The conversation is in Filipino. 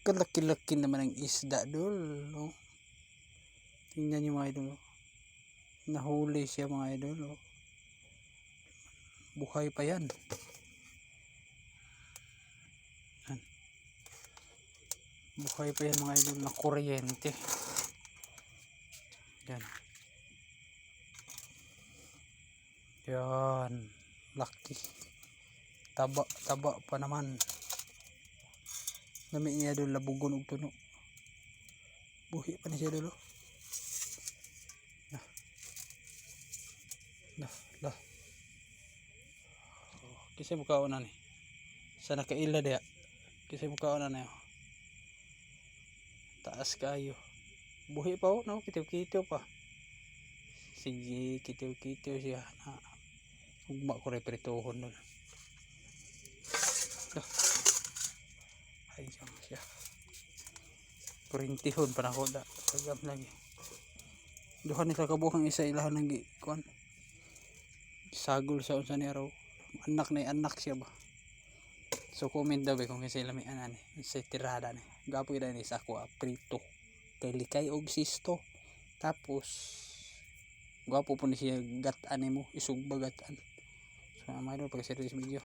Kalaki-laki naman ang isda dol, no? Tingnan nyo mga idol, oh. Nahuli siya mga idol, oh. Buhay pa yan. Buhay pa yan mga idol, na kuryente. Yan. Yan. Laki. Taba pa naman. Nami niya doon labugon og tuno. Buhi pa ni siya doon. Lah. Kisay mo kauna ni. Sa nakaila dia. Kisay mo kauna na. Taas kayo. Buhi pa no, kitiw-kitiw pa. Sige, kitiw-kitiw siya. Ugma ko repritohon doon. Ayun siya. Kurintihon pa na ko da. Sagam lagi. Duha ni kabuhang isa ilahan ng kuan. Sagol sa unsa ni araw. Anak na anak siya ba. So comment daw kung kasi lami anan ni sa tirada ni. Gapo ida ni sa ako prito. Kay likay og sisto. Tapos gapo po ni siya gatan mo isug bagatan. So may do pag serious video.